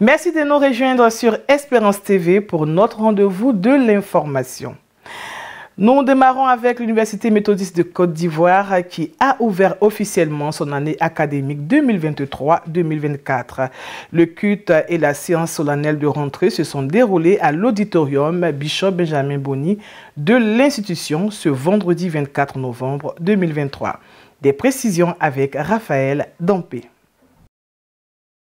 Merci de nous rejoindre sur Espérance TV pour notre rendez-vous de l'information. Nous démarrons avec l'Université méthodiste de Côte d'Ivoire qui a ouvert officiellement son année académique 2023-2024. Le culte et la séance solennelle de rentrée se sont déroulés à l'auditorium Bishop Benjamin Boni de l'institution ce vendredi 24 novembre 2023. Des précisions avec Raphaël Dampé.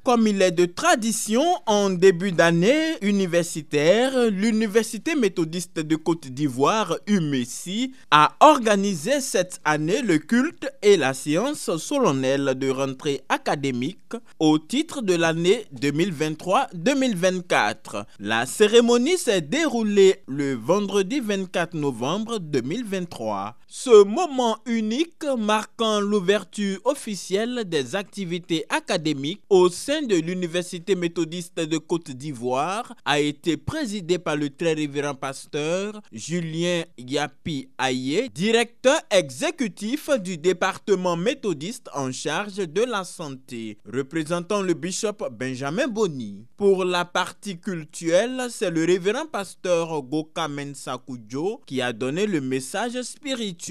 Comme il est de tradition en début d'année universitaire, l'Université méthodiste de Côte d'Ivoire, UMECI, a organisé cette année le culte et la séance solennelle de rentrée académique au titre de l'année 2023-2024. La cérémonie s'est déroulée le vendredi 24 novembre 2023. Ce moment unique marquant l'ouverture officielle des activités académiques au sein de l'Université méthodiste de Côte d'Ivoire a été présidé par le très révérend pasteur Julien Yapi Aye, directeur exécutif du département méthodiste en charge de la santé, représentant le bishop Benjamin Boni. Pour la partie cultuelle, c'est le révérend pasteur Goka Mensa Kudjo qui a donné le message spirituel.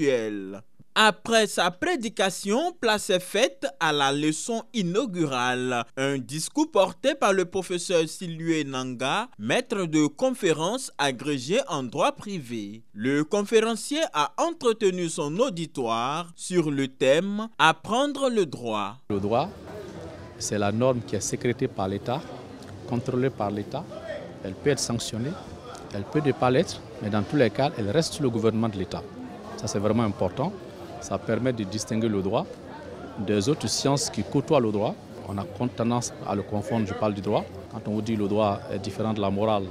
Après sa prédication, place est faite à la leçon inaugurale, un discours porté par le professeur Silue Nanga, maître de conférence agrégé en droit privé. Le conférencier a entretenu son auditoire sur le thème « Apprendre le droit ». Le droit, c'est la norme qui est sécrétée par l'État, contrôlée par l'État. Elle peut être sanctionnée, elle peut ne pas l'être, mais dans tous les cas, elle reste sous le gouvernement de l'État. Ça, c'est vraiment important. Ça permet de distinguer le droit des autres sciences qui côtoient le droit. On a tendance à le confondre, je parle du droit. Quand on vous dit le droit est différent de la morale,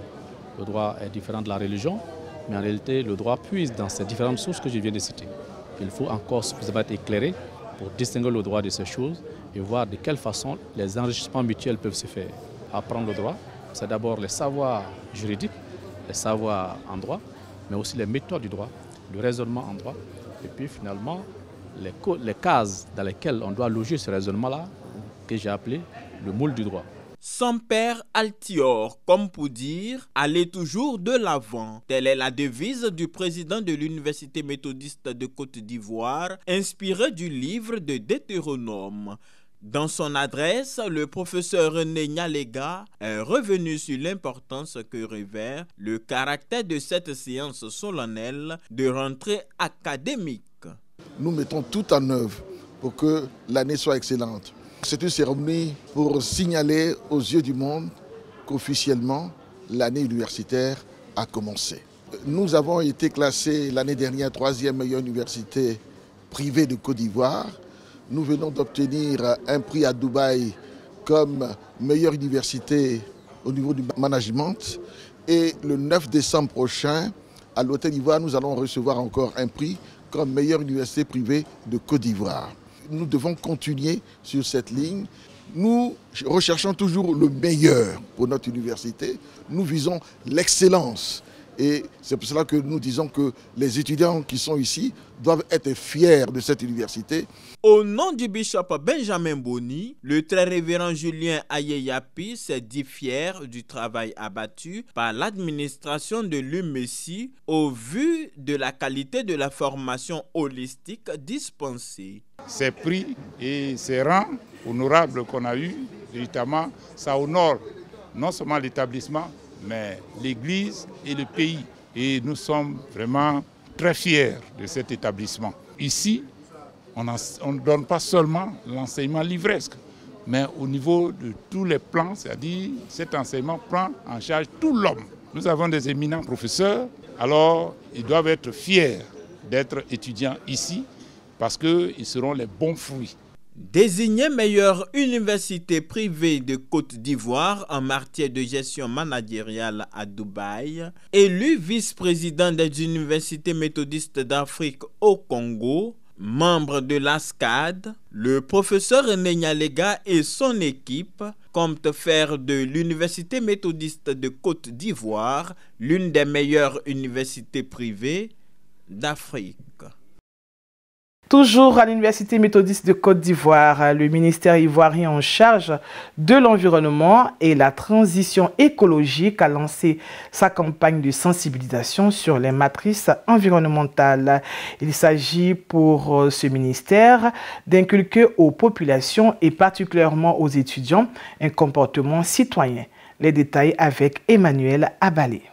le droit est différent de la religion, mais en réalité, le droit puise dans ces différentes sources que je viens de citer. Il faut encore suffisamment être éclairé pour distinguer le droit de ces choses et voir de quelle façon les enrichissements mutuels peuvent se faire. Apprendre le droit, c'est d'abord les savoirs juridiques, les savoirs en droit, mais aussi les méthodes du droit, le raisonnement en droit, et puis finalement les cases dans lesquelles on doit loger ce raisonnement-là, que j'ai appelé le moule du droit. Sans père altior, comme pour dire « aller toujours de l'avant ». Telle est la devise du président de l'Université méthodiste de Côte d'Ivoire, inspirée du livre de Deutéronome. Dans son adresse, le professeur René Nyalega est revenu sur l'importance que revêt le caractère de cette séance solennelle de rentrée académique. Nous mettons tout en œuvre pour que l'année soit excellente. C'est une cérémonie pour signaler aux yeux du monde qu'officiellement l'année universitaire a commencé. Nous avons été classés l'année dernière 3e meilleure université privée de Côte d'Ivoire. Nous venons d'obtenir un prix à Dubaï comme meilleure université au niveau du management. Et le 9 décembre prochain, à l'Hôtel d'Ivoire, nous allons recevoir encore un prix comme meilleure université privée de Côte d'Ivoire. Nous devons continuer sur cette ligne. Nous recherchons toujours le meilleur pour notre université. Nous visons l'excellence. Et c'est pour cela que nous disons que les étudiants qui sont ici doivent être fiers de cette université. Au nom du bishop Benjamin Boni, le très révérend Julien Aye-Yapi s'est dit fier du travail abattu par l'administration de l'UMECI au vu de la qualité de la formation holistique dispensée. Ces prix et ces rangs honorables qu'on a eus, évidemment, ça honore non seulement l'établissement, mais l'Église et le pays. Et nous sommes vraiment très fiers de cet établissement. Ici, on ne donne pas seulement l'enseignement livresque, mais au niveau de tous les plans, c'est-à-dire cet enseignement prend en charge tout l'homme. Nous avons des éminents professeurs, alors ils doivent être fiers d'être étudiants ici parce qu'ils seront les bons fruits. Désigné meilleure université privée de Côte d'Ivoire en matière de gestion managériale à Dubaï, élu vice-président des universités méthodistes d'Afrique au Congo, membre de l'ASCAD, le professeur René Nyalega et son équipe comptent faire de l'université méthodiste de Côte d'Ivoire l'une des meilleures universités privées d'Afrique. Toujours à l'Université méthodiste de Côte d'Ivoire, le ministère ivoirien en charge de l'environnement et la transition écologique a lancé sa campagne de sensibilisation sur les matrices environnementales. Il s'agit pour ce ministère d'inculquer aux populations et particulièrement aux étudiants un comportement citoyen. Les détails avec Emmanuel Abalé.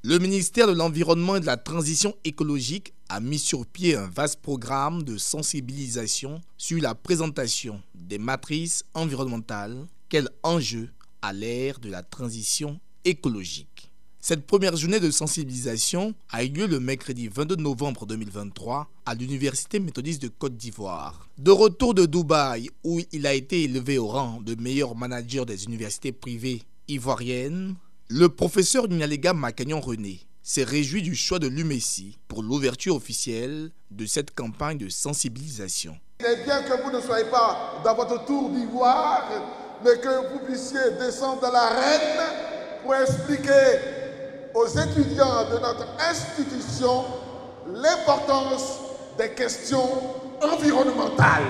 Le ministère de l'Environnement et de la Transition écologique a mis sur pied un vaste programme de sensibilisation sur la présentation des matrices environnementales. Quel enjeu à l'ère de la transition écologique. Cette première journée de sensibilisation a eu lieu le mercredi 22 novembre 2023 à l'Université méthodiste de Côte d'Ivoire. De retour de Dubaï, où il a été élevé au rang de meilleur manager des universités privées ivoiriennes, le professeur Nyalega Makagnon René s'est réjoui du choix de l'UMESI pour l'ouverture officielle de cette campagne de sensibilisation. Il est bien que vous ne soyez pas dans votre tour d'ivoire, mais que vous puissiez descendre dans l'arène pour expliquer aux étudiants de notre institution l'importance des questions environnementales.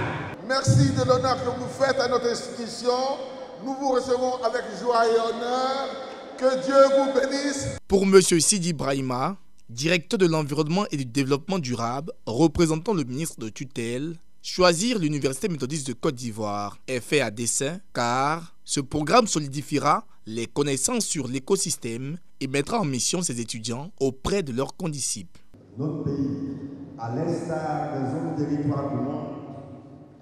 Merci de l'honneur que vous faites à notre institution. Nous vous recevons avec joie et honneur. Que Dieu vous bénisse. Pour M. Sidi Brahima, directeur de l'environnement et du développement durable, représentant le ministre de tutelle, choisir l'Université méthodiste de Côte d'Ivoire est fait à dessein car ce programme solidifiera les connaissances sur l'écosystème et mettra en mission ses étudiants auprès de leurs condisciples. Notre pays, à l'instar des autres territoires du monde,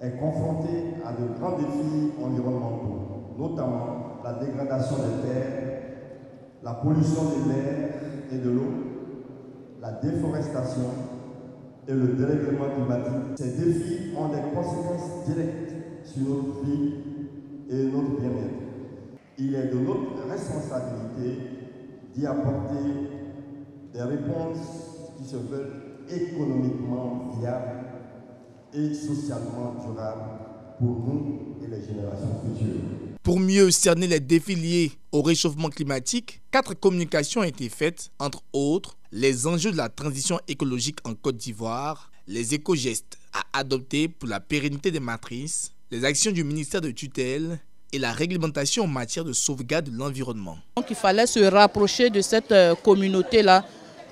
est confronté à de grands défis environnementaux, notamment la dégradation des terres, la pollution de l'air et de l'eau, la déforestation et le dérèglement climatique. Ces défis ont des conséquences directes sur notre vie et notre bien-être. Il est de notre responsabilité d'y apporter des réponses qui se veulent économiquement viables et socialement durables pour nous et les générations futures. Pour mieux cerner les défis liés au réchauffement climatique, 4 communications ont été faites, entre autres, les enjeux de la transition écologique en Côte d'Ivoire, les éco-gestes à adopter pour la pérennité des matrices, les actions du ministère de tutelle et la réglementation en matière de sauvegarde de l'environnement. Donc il fallait se rapprocher de cette communauté-là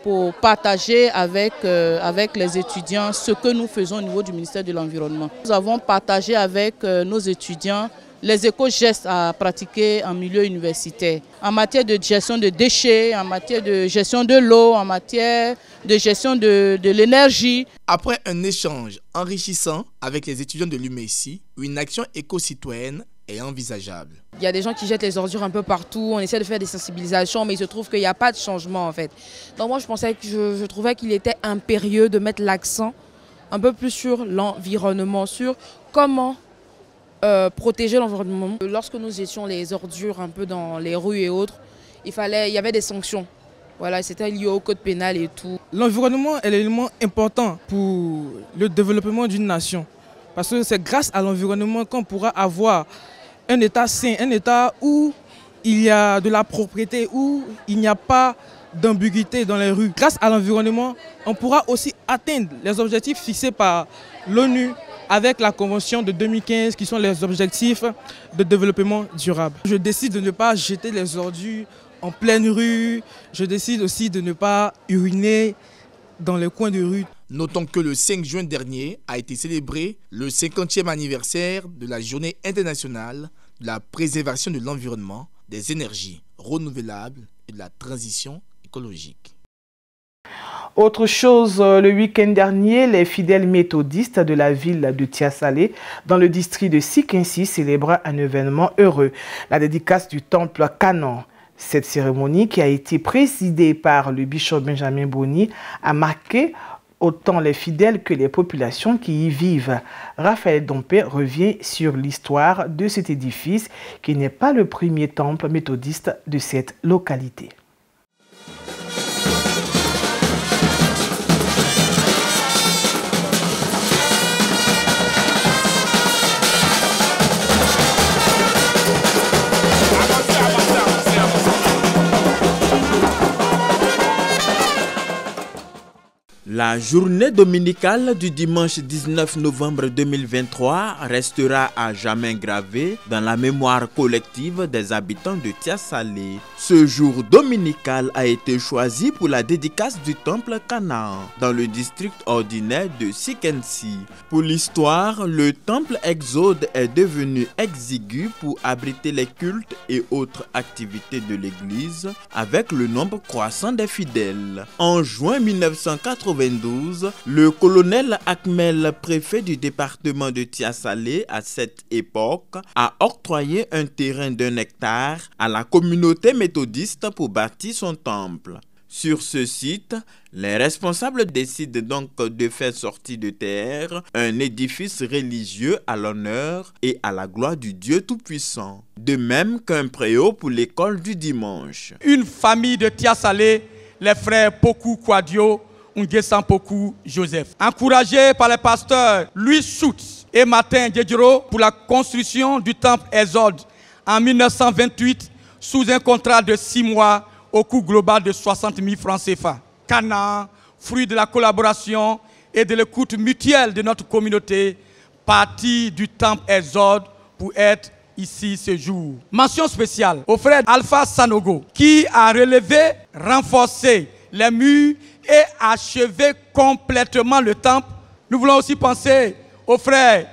pour partager avec les étudiants ce que nous faisons au niveau du ministère de l'Environnement. Nous avons partagé avec nos étudiants les éco-gestes à pratiquer en milieu universitaire, en matière de gestion de déchets, en matière de gestion de l'eau, en matière de gestion de l'énergie. Après un échange enrichissant avec les étudiants de l'UMESI, une action éco-citoyenne est envisageable. Il y a des gens qui jettent les ordures un peu partout, on essaie de faire des sensibilisations, mais il se trouve qu'il n'y a pas de changement en fait. Donc moi je trouvais qu'il était impérieux de mettre l'accent un peu plus sur l'environnement, sur comment protéger l'environnement. Lorsque nous étions les ordures un peu dans les rues et autres, il y avait des sanctions. Voilà, c'était lié au code pénal et tout. L'environnement est l'élément important pour le développement d'une nation. Parce que c'est grâce à l'environnement qu'on pourra avoir un État sain, un État où il y a de la propriété, où il n'y a pas d'ambiguïté dans les rues. Grâce à l'environnement, on pourra aussi atteindre les objectifs fixés par l'ONU avec la Convention de 2015 qui sont les objectifs de développement durable. Je décide de ne pas jeter les ordures en pleine rue. Je décide aussi de ne pas uriner dans les coins de rue. Notons que le 5 juin dernier a été célébré le 50e anniversaire de la Journée internationale de la préservation de l'environnement, des énergies renouvelables et de la transition écologique. Autre chose, le week-end dernier, les fidèles méthodistes de la ville de Tiasalé, dans le district de Sikinsi, célébrent un événement heureux, la dédicace du temple Canon. Cette cérémonie, qui a été présidée par le bishop Benjamin Boni, a marqué autant les fidèles que les populations qui y vivent. Raphaël Dompé revient sur l'histoire de cet édifice, qui n'est pas le premier temple méthodiste de cette localité. La journée dominicale du dimanche 19 novembre 2023 restera à jamais gravée dans la mémoire collective des habitants de Tia-Salé. Ce jour dominical a été choisi pour la dédicace du temple Canaan dans le district ordinaire de Sikensi. Pour l'histoire, le temple Exode est devenu exigu pour abriter les cultes et autres activités de l'église avec le nombre croissant des fidèles. En juin 1992, le colonel Akmel, préfet du département de Tia-Salé à cette époque, a octroyé un terrain d'1 hectare à la communauté méthodiste pour bâtir son temple. Sur ce site, les responsables décident donc de faire sortir de terre un édifice religieux à l'honneur et à la gloire du Dieu Tout-Puissant, de même qu'un préau pour l'école du dimanche. Une famille de Tia-Salé, les frères Poku Kwadio, Nguessan Poku Joseph, encouragés par les pasteurs Louis Schutz et Martin Djedjero pour la construction du temple Exode en 1928 sous un contrat de 6 mois au coût global de 60 000 francs CFA. Canaan, fruit de la collaboration et de l'écoute mutuelle de notre communauté, partie du temple Exode pour être ici ce jour. Mention spéciale au frère Alpha Sanogo qui a relevé, renforcé les murs et achevé complètement le temple. Nous voulons aussi penser au frère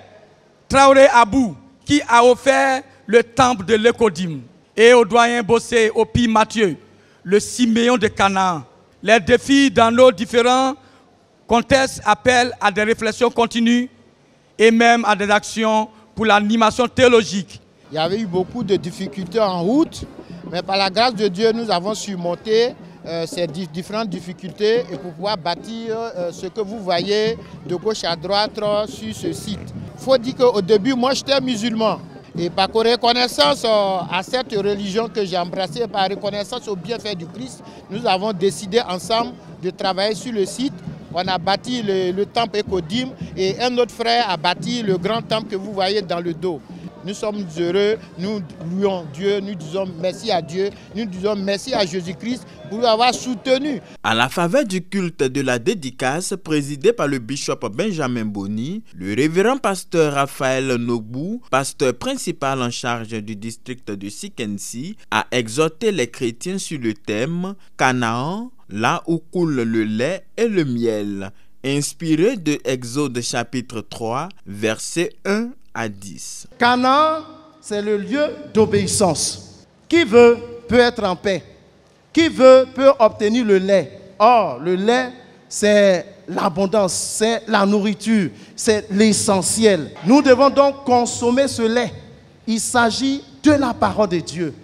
Traoré Abou qui a offert le temple de l'Ekodim et au doyen Bossé Opi Mathieu, le Siméon de Canaan. Les défis dans nos différents contextes appellent à des réflexions continues et même à des actions pour l'animation théologique. Il y avait eu beaucoup de difficultés en route, mais par la grâce de Dieu, nous avons surmonté ces différentes difficultés et pour pouvoir bâtir ce que vous voyez de gauche à droite sur ce site. Il faut dire qu'au début, moi j'étais musulman. Et par reconnaissance à cette religion que j'ai embrassée, par reconnaissance au bienfait du Christ, nous avons décidé ensemble de travailler sur le site. On a bâti le temple Ekodim et un autre frère a bâti le grand temple que vous voyez dans le dos. Nous sommes heureux, nous louons Dieu, nous disons merci à Dieu, nous disons merci à Jésus-Christ pour nous avoir soutenus. À la faveur du culte de la dédicace présidé par le bishop Benjamin Boni, le révérend pasteur Raphaël Nobou, pasteur principal en charge du district de Sikensi, a exhorté les chrétiens sur le thème « Canaan, là où coule le lait et le miel », inspiré de Exode chapitre 3, versets 1 à 10. Canaan, c'est le lieu d'obéissance. Qui veut peut être en paix. Qui veut peut obtenir le lait. Or, le lait, c'est l'abondance, c'est la nourriture, c'est l'essentiel. Nous devons donc consommer ce lait. Il s'agit de la parole de Dieu,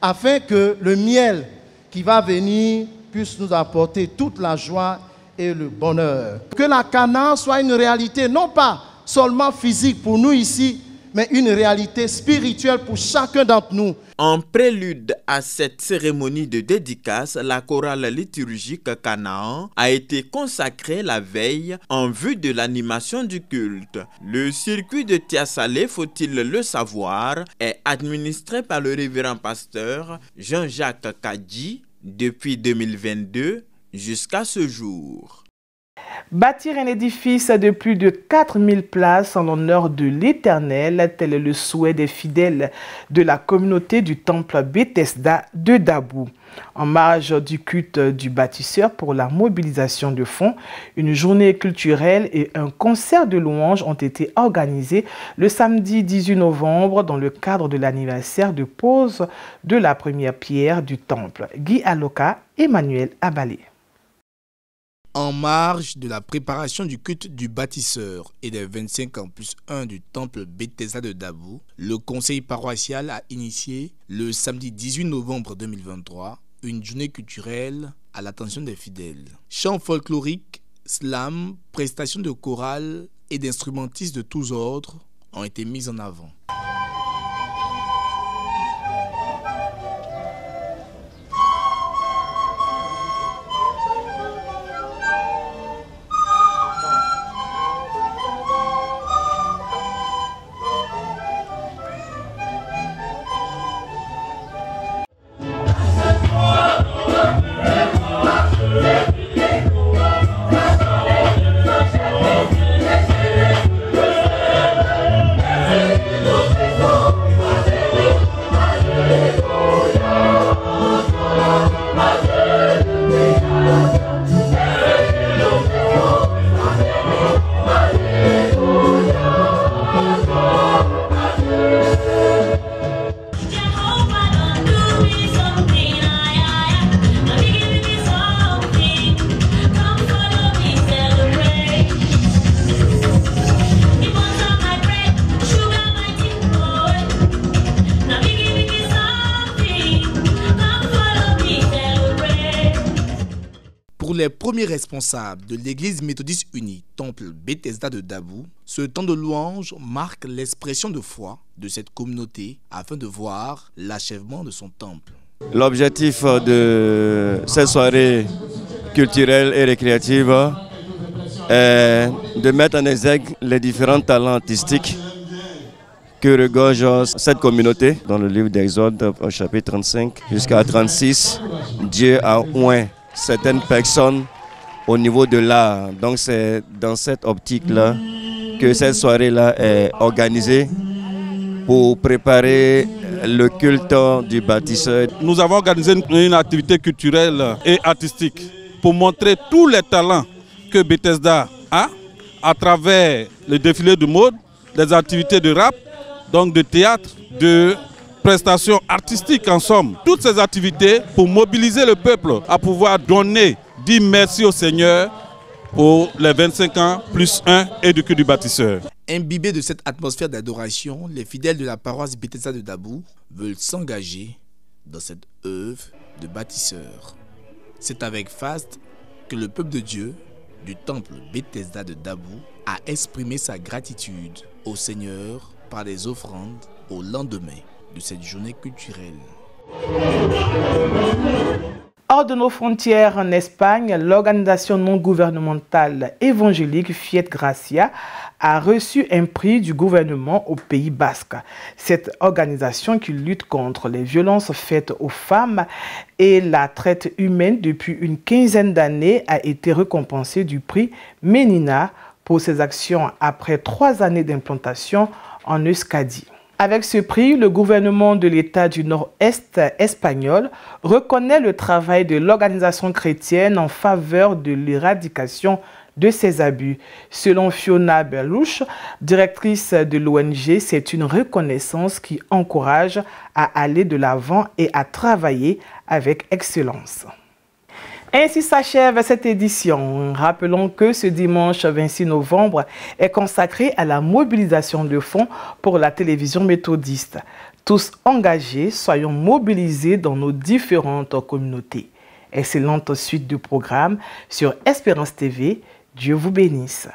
afin que le miel qui va venir puisse nous apporter toute la joie et le bonheur. Que la Canaan soit une réalité, non pas seulement physique pour nous ici, mais une réalité spirituelle pour chacun d'entre nous. En prélude à cette cérémonie de dédicace, la chorale liturgique Canaan a été consacrée la veille en vue de l'animation du culte. Le circuit de Tia-Salé, faut-il le savoir, est administré par le révérend pasteur Jean-Jacques Kadji depuis 2022 jusqu'à ce jour. Bâtir un édifice de plus de 4000 places en l'honneur de l'Éternel, tel est le souhait des fidèles de la communauté du temple Bethesda de Dabou. En marge du culte du bâtisseur pour la mobilisation de fonds, une journée culturelle et un concert de louanges ont été organisés le samedi 18 novembre dans le cadre de l'anniversaire de pose de la première pierre du temple. Guy Aloka, Emmanuel Abalé. En marge de la préparation du culte du bâtisseur et des 25 ans plus 1 du temple Bethesda de Dabou, le conseil paroissial a initié le samedi 18 novembre 2023 une journée culturelle à l'attention des fidèles. Chants folkloriques, slam, prestations de chorale et d'instrumentistes de tous ordres ont été mis en avant. Pour les premiers responsables de l'église méthodiste unie Temple Bethesda de Dabou, ce temps de louange marque l'expression de foi de cette communauté afin de voir l'achèvement de son temple. L'objectif de cette soirée culturelle et récréative est de mettre en exergue les différents talents artistiques que regorge cette communauté. Dans le livre d'Exode, au chapitre 35 jusqu'à 36, Dieu a oint certaines personnes au niveau de l'art. Donc c'est dans cette optique-là que cette soirée-là est organisée pour préparer le culte du bâtisseur. Nous avons organisé une activité culturelle et artistique pour montrer tous les talents que Bethesda a à travers le défilé de mode, des activités de rap, donc de théâtre, de prestations artistiques en somme. Toutes ces activités pour mobiliser le peuple à pouvoir donner, dire merci au Seigneur pour les 25 ans plus 1 et du culte du bâtisseur. Imbibés de cette atmosphère d'adoration, les fidèles de la paroisse Bethesda de Dabou veulent s'engager dans cette œuvre de bâtisseur. C'est avec faste que le peuple de Dieu du temple Bethesda de Dabou a exprimé sa gratitude au Seigneur par des offrandes au lendemain de cette journée culturelle. Hors de nos frontières en Espagne, l'organisation non gouvernementale évangélique Fiat Gracia a reçu un prix du gouvernement au Pays Basque. Cette organisation qui lutte contre les violences faites aux femmes et la traite humaine depuis une quinzaine d'années a été récompensée du prix Menina pour ses actions après 3 années d'implantation en Euskadi. Avec ce prix, le gouvernement de l'État du Nord-Est espagnol reconnaît le travail de l'organisation chrétienne en faveur de l'éradication de ces abus. Selon Fiona Berlouche, directrice de l'ONG, c'est une reconnaissance qui encourage à aller de l'avant et à travailler avec excellence. Ainsi s'achève cette édition. Rappelons que ce dimanche 26 novembre est consacré à la mobilisation de fonds pour la télévision méthodiste. Tous engagés, soyons mobilisés dans nos différentes communautés. Excellente suite du programme sur Espérance TV. Dieu vous bénisse.